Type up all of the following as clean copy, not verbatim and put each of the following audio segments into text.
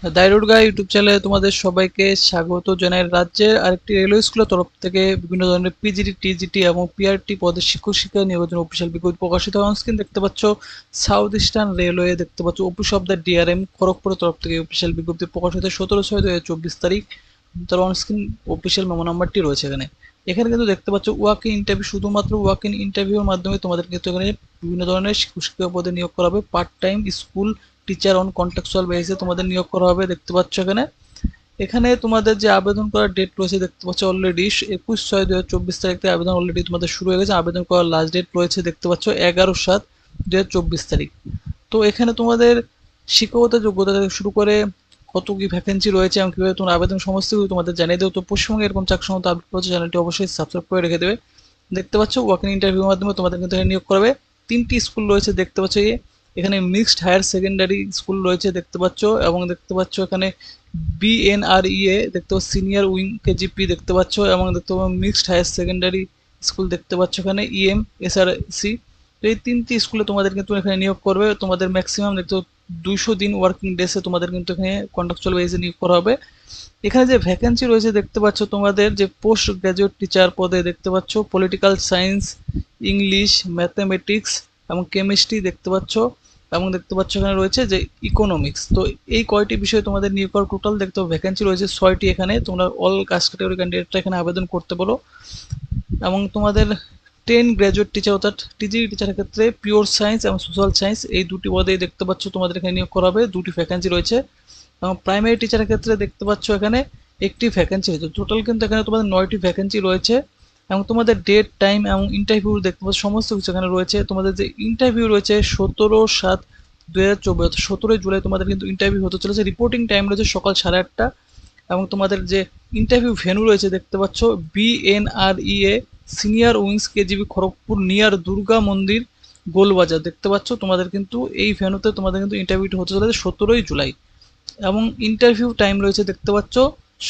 দাইরুডগা YouTube চ্যানেলে তোমাদের সবাইকে স্বাগত জানাই। রাজ্যের আরেকটি রেলওয়ে স্কুলের তরফ থেকে বিভিন্ন ধরনের পিজিটি, টিজিটি এবং পিআরটি পদের শিক্ষক শিক্ষা নিয়োগের জন্য অফিসিয়াল বিজ্ঞপ্তি প্রকাশিত হয়। অনস্ক্রিন দেখতে পাচ্ছ সাউথ ইস্টার্ন রেলওয়ে, দেখতে পাচ্ছ অফিস অফ দ্য ডিআরএম খড়গপুরের তরফ থেকে অফিসিয়াল বিজ্ঞপ্তি প্রকাশিত 17/6/2024 তারিখ। তার অনস্ক্রিন অফিসিয়াল মেমো নাম্বারটি রয়েছে এখানে। এখানে কিন্তু দেখতে পাচ্ছ ওয়াক ইন ইন্টারভিউ, শুধুমাত্র ওয়াক ইন ইন্টারভিউর মাধ্যমে তোমাদের কিন্তু এখানে বিভিন্ন ধরনের শিক্ষক শিক্ষা পদে নিয়োগ করা হবে। Part time school teacher on contractual বেসিসে তোমাদের নিয়োগ করা হবে। দেখতে পাচ্ছ এখানে এখানে তোমাদের যে আবেদন করার ডেট রয়েছে দেখতে পাচ্ছ অলরেডি 21/6/2024 তারিখ থেকে আবেদন অলরেডি তোমাদের শুরু হয়ে গেছে। আবেদন করার লাস্ট ডেট রয়েছে দেখতে পাচ্ছ 11/7/2024 তারিখ। তো এখানে তোমাদের শিক্ষকতা যোগ্যতা থেকে শুরু করে কত কি ভ্যাকেন্সি রয়েছে এবং কীভাবে তোমার আবেদন সমস্ত কিছু তোমাদের জানিয়ে দেবো। তো পশ্চিমবঙ্গে এরকম চাকরি সংক্রান্ত আপডেট পাচ্ছ, চ্যানেলটি অবশ্যই সাবস্ক্রাইব করে রেখে দেবে। দেখতে পাচ্ছ ওয়াক ইন ইন্টারভিউর মাধ্যমে তোমাদের কিন্তু এখানে নিয়োগ করবে। 3টি স্কুল রয়েছে দেখতে পাচ্ছ, এখানে মিক্সড হায়ার সেকেন্ডারি স্কুল রয়েছে দেখতে পাচ্ছ, এবং দেখতে পাচ্ছ এখানে বিএনআরইএ দেখতে পাচ্ছ সিনিয়র উইং কেজিপি দেখতে পাচ্ছ, এবং দেখতে পাচ্ছ মিক্সড হায়ার সেকেন্ডারি স্কুল দেখতে পাচ্ছ এখানে এসআরসি। তো এই 3টি স্কুলে তোমাদের কিন্তু এখানে নিয়োগ করবে। তোমাদের ম্যাক্সিমাম দেখতে 200 দিন ওয়ার্কিং ডেসে তোমাদের কিন্তু এখানে কন্ট্রাকচুয়াল বেসিসে নিয়োগ করা হবে। এখানে যে ভ্যাকেন্সি রয়েছে দেখতে পাচ্ছ, তোমাদের যে পোস্ট গ্রাজুয়েট টিচার পদে দেখতে পাচ্ছ পলিটিক্যাল সায়েন্স, ইংলিশ, ম্যাথামেটিক্স এবং কেমিস্ট্রি দেখতে পাচ্ছ, এবং দেখতে পাচ্ছ এখানে রয়েছে যে ইকোনমিক্স। তো এই কয়টি বিষয়ে তোমাদের নিয়োগ করার টোটাল দেখতে ভ্যাকেন্সি রয়েছে 6টি। এখানে তোমরা অল কাস্ট ক্যাটাগরি ক্যান্ডিডেটরা এখানে আবেদন করতে পারো। এবং তোমাদের 10 গ্র্যাজুয়েট টিচার অর্থাৎ টিজি টিচারের ক্ষেত্রে পিওর সায়েন্স এবং সোশ্যাল সায়েন্স এই দুটি পদেই দেখতে পাচ্ছ তোমাদের এখানে নিয়োগ করা হবে। 2টি ভ্যাকেন্সি রয়েছে। এবং প্রাইমারি টিচারের ক্ষেত্রে দেখতে পাচ্ছ এখানে একটি ভ্যাকেন্সি রয়েছে। টোটাল কিন্তু এখানে তোমাদের 9টি ভ্যাকেন্সি রয়েছে। এবং তোমাদের ডেট, টাইম এবং ইন্টারভিউ দেখতে পাচ্ছ সমস্ত কিছু এখানে রয়েছে। তোমাদের যে ইন্টারভিউ রয়েছে 17/7/2024 অর্থাৎ 17 জুলাই তোমাদের কিন্তু ইন্টারভিউ হতে চলেছে। রিপোর্টিং টাইম রয়েছে সকাল 8:30টা। এবং তোমাদের যে ইন্টারভিউ ভেন্যু রয়েছে দেখতে পাচ্ছ BNREA senior wings KGB Kharagpur near Durga মন্দির গোলবাজার দেখতে পাচ্ছ। তোমাদের কিন্তু এই ভেন্যুতে তোমাদের কিন্তু ইন্টারভিউটি হতে চলেছে 17 জুলাই। এবং ইন্টারভিউ টাইম রয়েছে দেখতে পাচ্ছ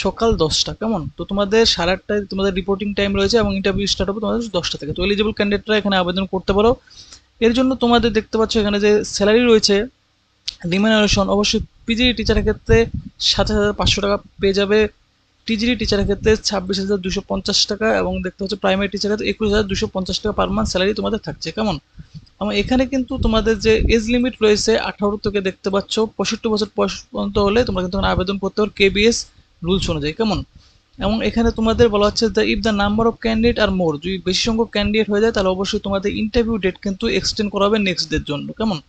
সকাল 10টা। কেমন? তো তোমাদের 8:30টায় তোমাদের রিপোর্টিং টাইম রয়েছে এবং ইন্টারভিউ স্টার্ট হবে তোমাদের 10টা থেকে। তো এলিজিবল ক্যান্ডিডেটরা এখানে আবেদন করতে পারো। এর জন্য তোমাদের দেখতে পাচ্ছ এখানে যে স্যালারি রয়েছে, রিমিনারেশন অবশ্যই পিজিডি টিচারের ক্ষেত্রে 7,500 টাকা পেয়ে যাবে। টিজিডি টিচারের ক্ষেত্রে 26,250 টাকা, এবং দেখতে হচ্ছে প্রাইমারি টিচারের ক্ষেত্রে 21,250 টাকা পার মান্থ স্যালারি তোমাদের থাকছে। কেমন? এবং এখানে কিন্তু তোমাদের যে এজ লিমিট রয়েছে 18 থেকে দেখতে পাচ্ছ 65 বছর বয়স পর্যন্ত হলে তোমরা কিন্তু আবেদন করতে পারো কেবিএস রুলস অনুযায়ী। কেমন? এবং এখানে তোমাদের বলা হচ্ছে যে if the number of candidate are more, যদি বেশি সংখ্যক ক্যান্ডিডেট হয়ে যায় তাহলে অবশ্যই তোমাদের ইন্টারভিউ ডেট কিন্তু এক্সটেন্ড করা হবে নেক্সট ডের জন্য। কেমন?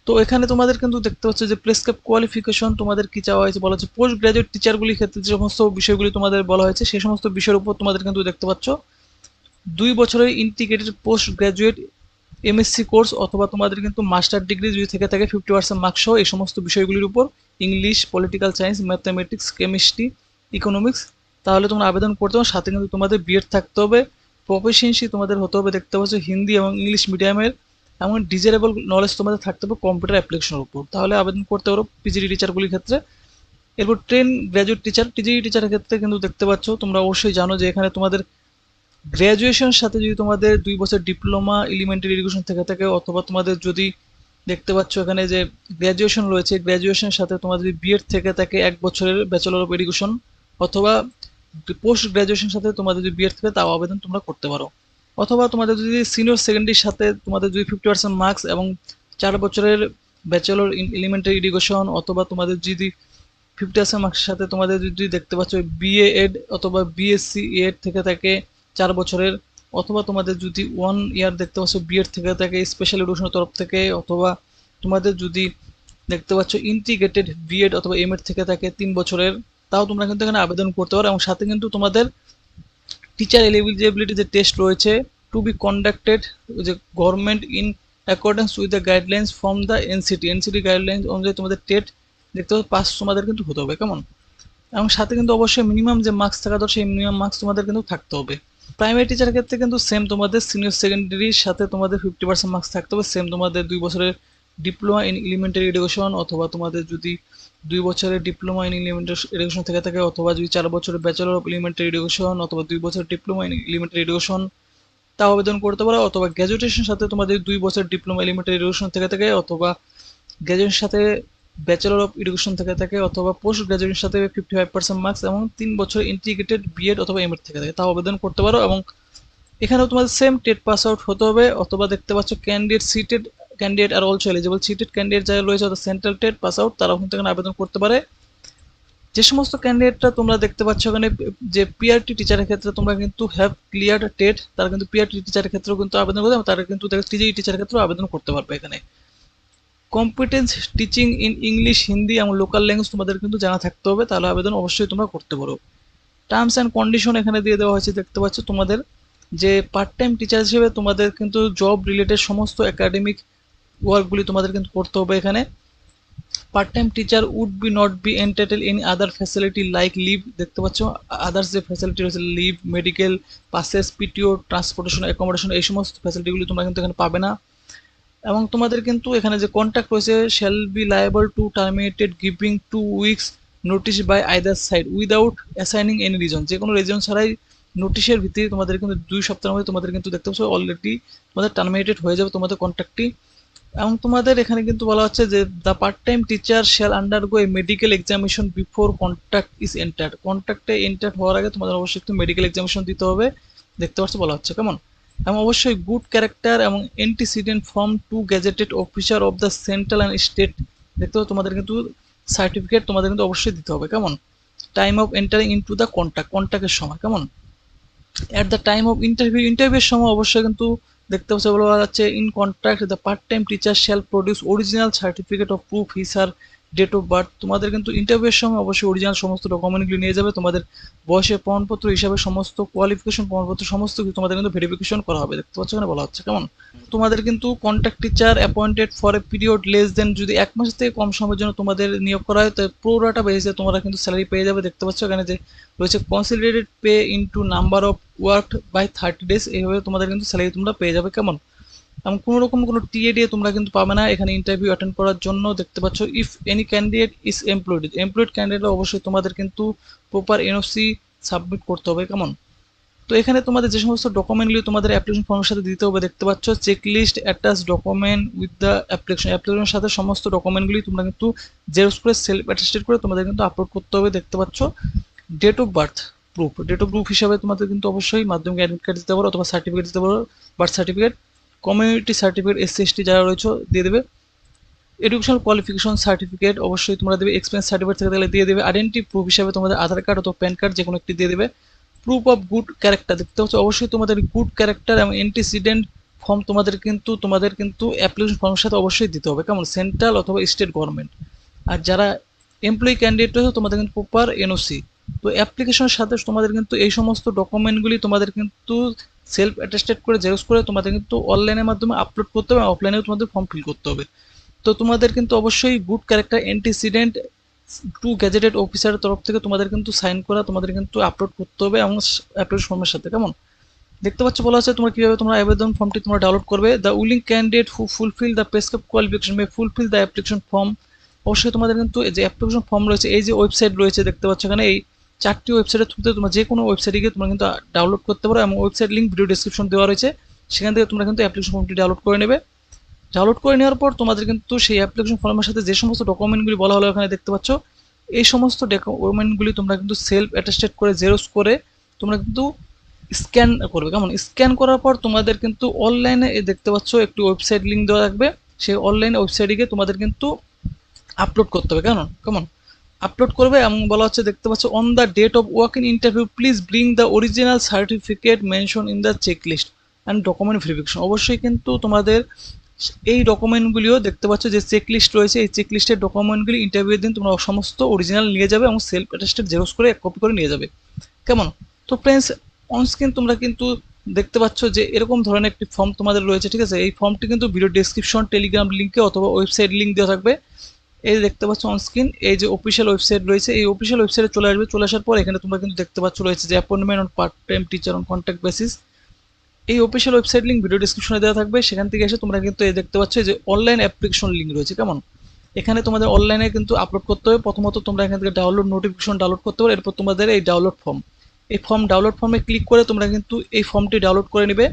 তো এখানে তোমাদের কিন্তু দেখতে পাচ্ছ যে প্রেসক্রাইব কোয়ালিফিকেশন তোমাদের কি চাওয়া হয়েছে বলা হচ্ছে পোস্ট গ্রাজুয়েট টিচারগুলির ক্ষেত্রে যে সমস্ত বিষয়গুলি তোমাদের বলা হয়েছে সেই সমস্ত বিষয়ের উপর তোমাদের কিন্তু দেখতে পাচ্ছ 2 বছরের integrated post graduate MSc course, অথবা তোমাদের কিন্তু মাস্টার ডিগ্রি যদি থেকে থাকে 50% মার্কস সহ এই সমস্ত বিষয়গুলির উপর English, political science, mathematics, chemistry, economics, তাহলে তোমরা আবেদন করতে পারো। সাথে কিন্তু তোমাদের বিএড থাকতে হবে। প্রফেশনসি তোমাদের হতে হবে দেখতে পাচ্ছ হিন্দি এবং ইংলিশ মিডিয়ামের, এমন ডিজারেবল নলেজ তোমাদের থাকতে হবে কম্পিউটার অ্যাপ্লিকেশনের উপর, তাহলে আবেদন করতে পারো পিজিডি টিচারগুলির ক্ষেত্রে। এরপর ট্রেন গ্র্যাজুয়েট টিচার টিজিডি টিচারের ক্ষেত্রে কিন্তু দেখতে পাচ্ছ তোমরা অবশ্যই জানো যে এখানে তোমাদের গ্র্যাজুয়েশনের সাথে যদি তোমাদের 2 বছর ডিপ্লোমা এলিমেন্টারি এডুকেশন থেকে থাকে, অথবা তোমাদের যদি দেখতে পাচ্ছ এখানে যে গ্র্যাজুয়েশন রয়েছে গ্র্যাজুয়েশনের সাথে তোমাদের যদি বিএড থেকে থাকে 1 বছরের ব্যাচেলর অফ এডুকেশন, অথবা পোস্ট গ্র্যাজুয়েশন সাথে তোমাদের যদি বিএড থাকে তাও আবেদন তোমরা করতে পারো। অথবা তোমাদের যদি সিনিয়র সেকেন্ডারির সাথে তোমাদের যদি 50% মার্কস এবং 4 বছরের ব্যাচেলর ইন এলিমেন্টারি এডুকেশন, অথবা তোমাদের যদি 50% মার্কসের সাথে তোমাদের যদি দেখতে পাচ্ছ বিএ এড অথবা বিএসসি এড থেকে থাকে 4 বছরের, অথবা তোমাদের যদি 1 ইয়ার দেখতে পাচ্ছ বিএড থেকে থাকে স্পেশাল এডুকেশনের তরফ থেকে, অথবা তোমাদের যদি দেখতে পাচ্ছ ইন্টিগ্রেটেড বিএড অথবা এমএড থেকে থাকে 3 বছরের, তাও তোমরা কিন্তু এখানে আবেদন করতে পারো। এবং সাথে কিন্তু তোমাদের টিচার এলিজিবিলিটি যে টেস্ট রয়েছে টু বি কন্ডাক্টেড যে government in accordance with the guidelines from the NCT guidelines অনুযায়ী তোমাদের টেট দেখতে পাচ্ছ পাস তোমাদের কিন্তু হতে হবে। কেমন? এবং সাথে কিন্তু অবশ্যই মিনিমাম যে মার্কস থাকা দরকার সেই মিনিমাম মার্কস তোমাদের কিন্তু থাকতে হবে। প্রাইমারি টিচারের ক্ষেত্রে কিন্তু সেম তোমাদের সিনিয়র সেকেন্ডারির সাথে তোমাদের 50% মার্কস থাকতে হবে। সেম তোমাদের 2 বছরের ডিপ্লোমা ইন এলিমেন্টারি এডুকেশন, অথবা তোমাদের যদি 2 বছরের ডিপ্লোমা ইন এলিমেন্টারি এডুকেশন থেকে থাকে, অথবা যদি 4 বছরের ব্যাচেলর অফ এলিমেন্টারি এডুকেশন, অথবা 2 বছরের ডিপ্লোমা ইন এলিমেন্টারি এডুকেশন তাও আবেদন করতে পারো। অথবা গ্র্যাজুয়েশনের সাথে তোমাদের 2 বছর ডিপ্লোমা এলিমেন্টারি এডুকেশন থেকে থাকে, অথবা গ্র্যাজুয়েশনের সাথে ব্যাচেলর অফ এডুকেশন থেকে থাকে অথবা পোস্ট গ্রাজুয়েশনের সাথে 55% মার্কস এবং 3 বছর ইন্টিগ্রেটেড বিএড অথবা এমএড থেকে থাকে, তাও আবেদন করতে পারো। এবং এখানেও তোমাদের সেম টেট পাস আউট হতে হবে, অথবা দেখতে পাচ্ছ candidate seated candidate are also eligible, seated candidate যারা রয়েছে অর্থাৎ সেন্ট্রাল টেট পাস আউট তারাও কিন্তু এখানে আবেদন করতে পারে। যে সমস্ত ক্যান্ডিডেটরা তোমরা দেখতে পাচ্ছ এখানে যে পিআরটি টিচারের ক্ষেত্রে তোমরা কিন্তু হ্যাভ ক্লিয়ার টেট, তারা কিন্তু পিআরটি টিচারের ক্ষেত্রেও কিন্তু আবেদন করতে, তারা কিন্তু টিজিই টিচারের ক্ষেত্রেও আবেদন করতে পারবে। এখানে competence teaching in English, Hindi এবং লোকাল ল্যাঙ্গুয়েজ তোমাদের কিন্তু জানা থাকতে হবে, তাহলে আবেদন অবশ্যই তোমরা করতে পারো। টার্মস অ্যান্ড কন্ডিশন এখানে দিয়ে দেওয়া হয়েছে, দেখতে পাচ্ছ তোমাদের যে পার্ট টাইম টিচার হিসেবে তোমাদের কিন্তু জব রিলেটেড সমস্ত একাডেমিক ওয়ার্কগুলি তোমাদের কিন্তু করতে হবে। এখানে part time teacher would be not be entitle in other facility like leave, দেখতে পাচ্ছ আদার্স যে ফ্যাসিলিটি রয়েছে leave, medical, passes, PTO, transportation, accommodation, এই সমস্ত ফ্যাসিলিটিগুলি তোমরা কিন্তু এখানে পাবে না। এবং তোমাদের কিন্তু এখানে যে কন্ট্রাক্ট রয়েছে shall be liable to terminated giving 2 weeks notice by either side without assigning any reason, যে কোনো রিজন ছাড়াই নোটিশের ভিত্তিতে তোমাদের কিন্তু 2 সপ্তাহের মধ্যে তোমাদের কিন্তু দেখতে পাচ্ছ অলরেডি তোমাদের টার্মিনেটেড হয়ে যাবে তোমাদের কন্ট্রাক্টটি। এবং তোমাদের এখানে কিন্তু বলা হচ্ছে যে the part time teacher shall undergo a medical examination before contract is entered, কন্ট্রাক্টে এন্টার হওয়ার আগে তোমাদের অবশ্যই একটু মেডিকেল এক্সামিনেশন দিতে হবে, দেখতে পাচ্ছ বলা হচ্ছে কেমন। এবং অবশ্যই গুড ক্যারেক্টার এবং antecedent form to gazetted officer of the central and state, দেখতে পাচ্ছ তোমাদের কিন্তু সার্টিফিকেট তোমাদের কিন্তু অবশ্যই দিতে হবে কেমন। Time of entering into the কন্ট্রাক্টের সময় কেমন। অ্যাট দ্য টাইম অফ ইন্টারভিউয়ের সময় অবশ্যই কিন্তু দেখতে পাচ্ছ বলা যাচ্ছে in contract the part time teacher shall produce original certificate of proof his or date of birth, তোমাদের কিন্তু ইন্টারভিউয়ের সময় অবশ্যই অরিজিনাল সমস্ত ডকুমেন্টগুলি নিয়ে যাবে, তোমাদের বয়সের প্রমাণপত্র হিসাবে সমস্ত কোয়ালিফিকেশন প্রমাণপত্র সমস্ত কিছু তোমাদের কিন্তু ভেরিফিকেশন করা হবে, দেখতে পাচ্ছ এখানে বলা হচ্ছে কেমন। তোমাদের কিন্তু contract teacher appointed for a period less than, যদি 1 মাস থেকে কম সময়ের জন্য তোমাদের নিয়োগ করা হয় তো প্রোরাটা বেসিসে তোমরা কিন্তু স্যালারি পেয়ে যাবে, দেখতে পাচ্ছ এখানে যে রয়েছে considered pay into number of worked by 30 days, এইভাবে তোমাদের কিন্তু স্যালারি তোমরা পেয়ে যাবে কেমন। এবং কোনো রকম কোনো টিএডিএ তোমরা কিন্তু পাবে না এখানে ইন্টারভিউ অ্যাটেন্ড করার জন্য, দেখতে পাচ্ছ if any candidate is employed candidate অবশ্যই তোমাদের কিন্তু প্রপার এনওসি সাবমিট করতে হবে কেমন। তো এখানে তোমাদের যে সমস্ত ডকুমেন্টগুলি তোমাদের অ্যাপ্লিকেশন ফর্মের সাথে দিতে হবে, দেখতে পাচ্ছ checklist attach document with the অ্যাপ্লিকেশনের সাথে সমস্ত ডকুমেন্টগুলি তোমরা কিন্তু জেরক্স করে সেলফ অ্যাটেস্টেড করে তোমাদের কিন্তু আপলোড করতে হবে, দেখতে পাচ্ছ date of birth proof, date of proof হিসাবে তোমাদের কিন্তু অবশ্যই মাধ্যমিক অ্যাডমিট কার্ড দিতে পারো অথবা সার্টিফিকেট দিতে পারো, birth certificate, community certificate, SC ST যারা রয়েছে দিয়ে দেবে, এডুকেশনাল কোয়ালিফিকেশন সার্টিফিকেট অবশ্যই তোমরা দেবে, এক্সপিরিয়েন্স সার্টিফিকেট থেকে তাহলে দিয়ে দেবে, আইডেন্টি প্রুফ হিসাবে তোমাদের আধার কার্ড অথবা প্যান কার্ড যে কোনো একটি দিয়ে দেবে, প্রুফ অফ গুড ক্যারেক্টার, দেখতে হচ্ছে অবশ্যই তোমাদের গুড ক্যারেক্টার এবং অ্যান্টিসিডেন্ট ফর্ম তোমাদের কিন্তু অ্যাপ্লিকেশন ফর্মের সাথে অবশ্যই দিতে হবে কেমন, সেন্ট্রাল অথবা স্টেট গভর্নমেন্ট। আর যারা এমপ্লয়ি ক্যান্ডিডেট রয়েছে তোমাদের কিন্তু প্রপার এনওসি। তো অ্যাপ্লিকেশনের সাথে তোমাদের কিন্তু এই সমস্ত ডকুমেন্টগুলি তোমাদের কিন্তু সেলফ অ্যাটেস্টেড করে জেরক্স করে তোমাদের কিন্তু অনলাইনের মাধ্যমে আপলোড করতে হবে, অফলাইনেও তোমাদের ফর্ম ফিল করতে হবে। তো তোমাদের কিন্তু অবশ্যই good character antecedent to gazetted অফিসারের তরফ থেকে তোমাদের কিন্তু সাইন করা তোমাদের কিন্তু আপলোড করতে হবে এবং অ্যাপ্লিকেশন ফর্মের সাথে কেমন। দেখতে পাচ্ছ বলা আছে তোমরা কিভাবে তোমরা আবেদন ফর্মটি তোমরা ডাউনলোড করবে। The willing candidate who fulfil the prescribe qualification May fulfil the application form, অবশ্যই তোমাদের কিন্তু এই যে অ্যাপ্লিকেশন ফর্ম রয়েছে, এই যে ওয়েবসাইট রয়েছে দেখতে পাচ্ছ এখানে, এই 4টি ওয়েবসাইটের থ্রুতে তোমরা যে কোনো ওয়েবসাইটে গিয়ে তোমরা কিন্তু ডাউনলোড করতে পারো এবং ওয়েবসাইট লিঙ্ক ভিডিও ডেসক্রিপশন দেওয়া রয়েছে, সেখান থেকে তোমরা কিন্তু অ্যাপ্লিকেশন ফর্মটি ডাউনলোড করে নেবে। ডাউনলোড করে নেওয়ার পর তোমাদের কিন্তু সেই অ্যাপ্লিকেশন ফর্মের সাথে যে সমস্ত ডকুমেন্টগুলি বলা হলো এখানে দেখতে পাচ্ছ, এই সমস্ত ডকুমেন্টগুলি তোমরা কিন্তু সেলফ অ্যাটেস্টেড করে জেরক্স করে তোমরা কিন্তু স্ক্যান করবে কেমন। স্ক্যান করার পর তোমাদের কিন্তু অনলাইনে দেখতে পাচ্ছ একটি ওয়েবসাইট লিঙ্ক দেওয়া থাকবে, সেই অনলাইন ওয়েবসাইটে গিয়ে তোমাদের কিন্তু আপলোড করতে হবে কেমন কেমন আপলোড করবে। এবং বলা হচ্ছে দেখতে পাচ্ছ on the date of walk in interview please bring the original certificate mention in the checklist and document verification, অবশ্যই কিন্তু তোমাদের এই ডকুমেন্টগুলিও দেখতে পাচ্ছ যে চেকলিস্ট রয়েছে, এই চেকলিস্টের ডকুমেন্টগুলি ইন্টারভিউয়ের দিন তোমরা সমস্ত অরিজিনাল নিয়ে যাবে এবং সেলফ অ্যাটেস্টেড জেরক্স করে এক কপি করে নিয়ে যাবে কেমন। তো ফ্রেন্ডস অনস্ক্রিন তোমরা কিন্তু দেখতে পাচ্ছ যে এরকম ধরনের একটি ফর্ম তোমাদের রয়েছে, ঠিক আছে। এই ফর্মটি কিন্তু ভিডিও ডেসক্রিপশন, টেলিগ্রাম লিঙ্কে অথবা ওয়েবসাইট লিঙ্ক দেওয়া থাকবে। এই দেখতে পাচ্ছ অনস্ক্রিন এই যে অফিসিয়াল ওয়েবসাইট রয়েছে, এই অফিসিয়াল ওয়েবসাইটে চলে আসবে, চলে আসার পর এখানে তোমরা কিন্তু দেখতে পাচ্ছ রয়েছে যে appointment on part time teacher on contract basis, এই অফিসিয়াল ওয়েবসাইট লিঙ্ক ভিডিও ডেসক্রিপশনে দেওয়া থাকবে, সেখান থেকে এসে তোমরা কিন্তু এই দেখতে পাচ্ছ যে অনলাইন অ্যাপ্লিকেশন লিঙ্ক রয়েছে কেমন। এখানে তোমাদের অনলাইনে কিন্তু আপলোড করতে হবে, প্রথমত তোমরা এখান থেকে ডাউনলোড নোটিফিকেশন ডাউনলোড করতে পারো, এরপর তোমাদের এই ডাউনলোড ফর্ম, এই ফর্ম ডাউনলোড ফর্মে ক্লিক করে তোমরা কিন্তু এই ফর্মটি ডাউনলোড করে নেবে।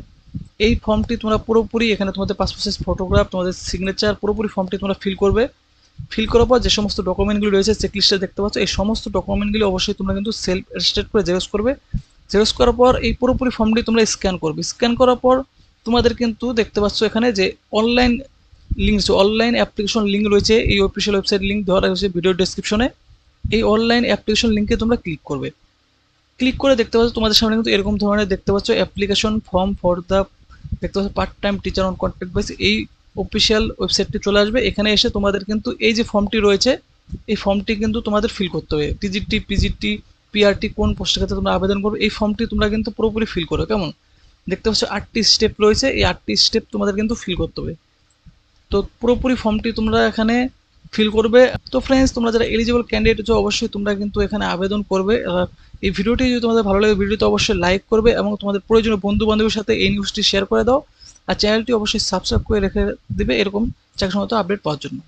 এই ফর্মটি তোমরা পুরোপুরি এখানে তোমাদের পাসপোর্ট সাইজ ফটোগ্রাফ, তোমাদের সিগনেচার পুরোপুরি ফর্মটি তোমরা ফিল করবে। ফিল করার পর যে সমস্ত ডকুমেন্টগুলি রয়েছে চেকলিস্টে দেখতে পাচ্ছ, এই সমস্ত ডকুমেন্টগুলি অবশ্যই তোমরা কিন্তু সেলফ অ্যাটেস্টেড করে জেরক্স করবে। জেরক্স করার পর এই পুরোপুরি ফর্মটি তোমরা স্ক্যান করবে। স্ক্যান করার পর তোমাদের কিন্তু দেখতে পাচ্ছ এখানে যে online link, online application link রয়েছে, এই অফিসিয়াল ওয়েবসাইট লিঙ্ক দেওয়া রয়েছে ভিডিও ডেসক্রিপশনে। এই অনলাইন অ্যাপ্লিকেশন লিঙ্কে তোমরা ক্লিক করবে। ক্লিক করে দেখতে পাচ্ছ তোমাদের সামনে কিন্তু এরকম ধরনের দেখতে পাচ্ছ অ্যাপ্লিকেশন ফর্ম ফর দ্য দেখতে পাচ্ছ part time teacher on contract base, এই অফিসিয়াল ওয়েবসাইটটি চলে আসবে। এখানে এসে তোমাদের কিন্তু এই যে ফর্মটি রয়েছে এই ফর্মটি কিন্তু তোমাদের ফিল করতে হবে। টিজিটি, পিজিটি, পিআরটি কোন পোস্টের ক্ষেত্রে তোমরা আবেদন করবে এই ফর্মটি তোমরা কিন্তু পুরোপুরি ফিল করো। কেমন দেখতে পাচ্ছ 8টি স্টেপ রয়েছে, এই 8টি স্টেপ তোমাদের কিন্তু ফিল করতে হবে। তো পুরোপুরি ফর্মটি তোমরা এখানে ফিল করবে। তো ফ্রেন্ডস, তোমরা যারা এলিজিবল ক্যান্ডিডেট আছো অবশ্যই তোমরা কিন্তু এখানে আবেদন করবে। এই ভিডিওটি যদি তোমাদের ভালো লাগে ভিডিওতে অবশ্যই লাইক করবে এবং তোমাদের প্রয়োজনীয় বন্ধু বান্ধবের সাথে এই নিউজটি শেয়ার করে দাও। আর চ্যানেলটি অবশ্যই সাবস্ক্রাইব করে রেখে দেবে এরকম চাকরি সংক্রান্ত আপডেট পাওয়ার জন্য।